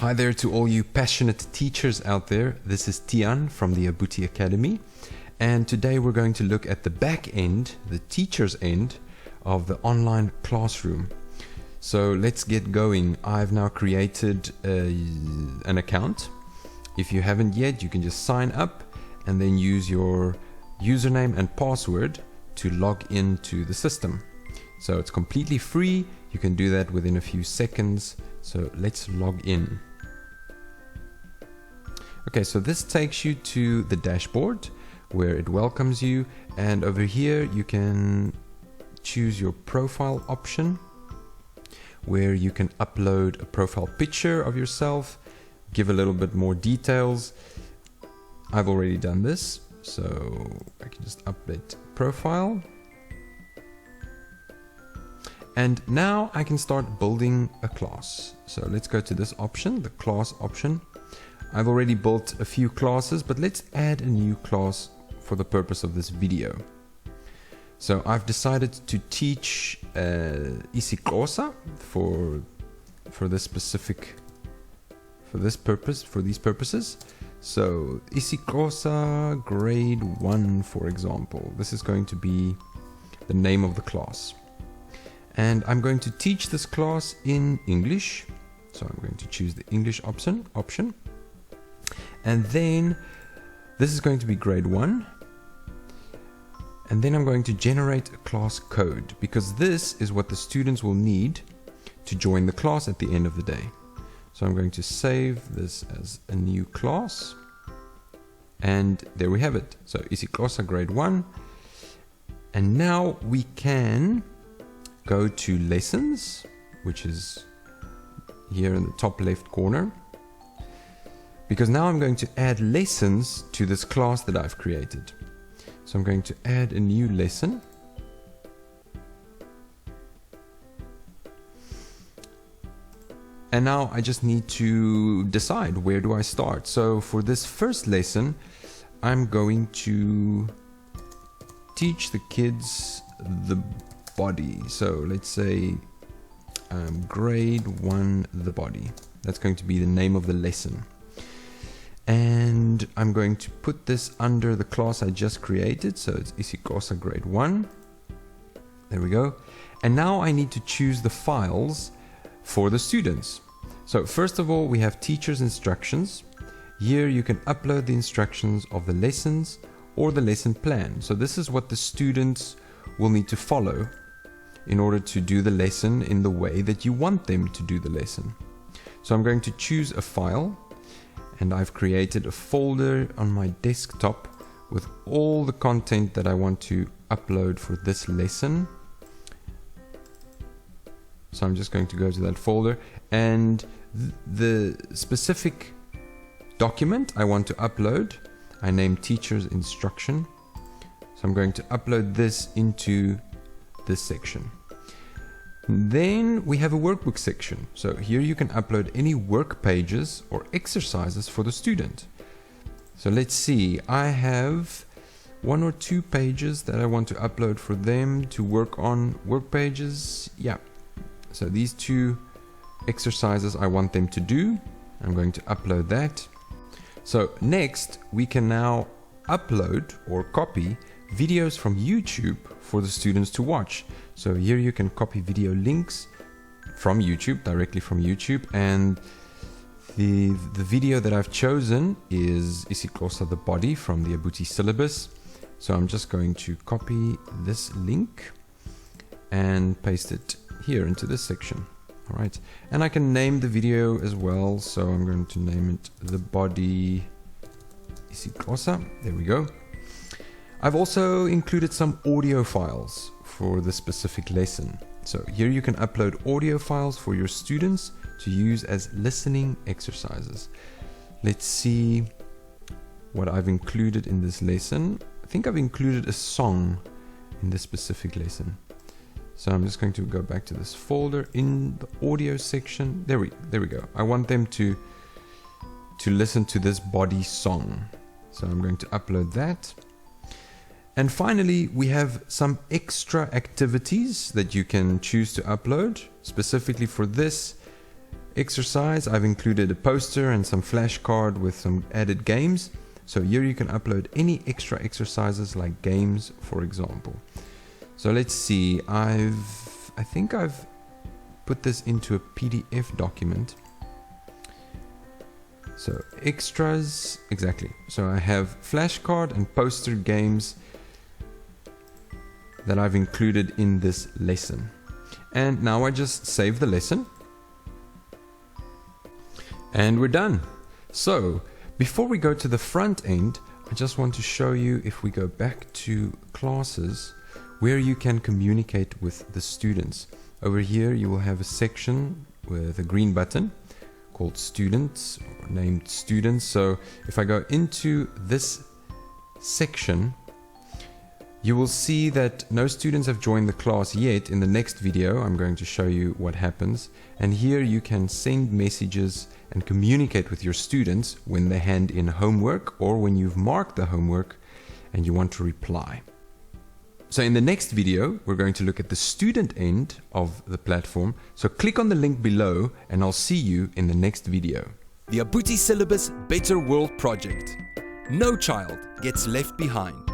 Hi there to all you passionate teachers out there. This is Tian from the Abuti Academy, and today we're going to look at the back end, the teacher's end of the online classroom. So let's get going. I've now created an account. If you haven't yet, you can just sign up and then use your username and password to log into the system. So it's completely free. You can do that within a few seconds. So let's log in. Okay, so this takes you to the dashboard where it welcomes you, and over here you can choose your profile option where you can upload a profile picture of yourself, give a little bit more details. I've already done this, so I can just update profile. And now I can start building a class. So let's go to this option, the class option. I've already built a few classes, but let's add a new class for the purpose of this video. So I've decided to teach isiXhosa for this specific, for these purposes. So isiXhosa grade 1, for example. This is going to be the name of the class. And I'm going to teach this class in English. So I'm going to choose the English option. And then this is going to be grade 1. And then I'm going to generate a class code, because this is what the students will need to join the class at the end of the day. So I'm going to save this as a new class. And there we have it. So isiXhosa grade 1. And now we can go to lessons, which is here in the top left corner, because now I'm going to add lessons to this class that I've created. So I'm going to add a new lesson. And now I just need to decide, where do I start? So for this first lesson, I'm going to teach the kids the body. So let's say grade 1, the body. That's going to be the name of the lesson. And I'm going to put this under the class I just created. So it's isiXhosa grade 1. There we go. And now I need to choose the files for the students. So first of all, we have teacher's instructions. Here you can upload the instructions of the lessons or the lesson plan. So this is what the students will need to follow in order to do the lesson in the way that you want them to do the lesson. So I'm going to choose a file, and I've created a folder on my desktop with all the content that I want to upload for this lesson. So I'm just going to go to that folder, and the specific document I want to upload, I name teacher's instruction. So I'm going to upload this into this section. Then we have a workbook section. So here you can upload any work pages or exercises for the student. So let's see, I have 1 or 2 pages that I want to upload for them to work on work pages. Yeah. So these 2 exercises I want them to do. I'm going to upload that. So next we can now upload or copy videos from YouTube for the students to watch. So here you can copy video links from YouTube, directly from YouTube, and the video that I've chosen is isiXhosa the body from the Abuti syllabus. So I'm just going to copy this link and paste it here into this section. All right, and I can name the video as well. So I'm going to name it the body isiXhosa. There we go. I've also included some audio files for the specific lesson. So here you can upload audio files for your students to use as listening exercises. Let's see what I've included in this lesson. I think I've included a song in this specific lesson. So I'm just going to go back to this folder in the audio section. There we go. I want them to listen to this body song. So I'm going to upload that. And finally, we have some extra activities that you can choose to upload specifically for this exercise, I've included a poster and some flashcard with some added games. So here you can upload any extra exercises like games, for example. So let's see, I think I've put this into a PDF document. So extras, exactly. So I have flashcard and poster games that I've included in this lesson. And now I just save the lesson. And we're done. So before we go to the front end, I just want to show you, if we go back to classes, where you can communicate with the students. Over here you will have a section with a green button called students, or named students. So if I go into this section, you will see that no students have joined the class yet. In the next video, I'm going to show you what happens. And here you can send messages and communicate with your students when they hand in homework or when you've marked the homework and you want to reply. So in the next video, we're going to look at the student end of the platform. So click on the link below and I'll see you in the next video. The Abuti Syllabus Better World Project. No child gets left behind.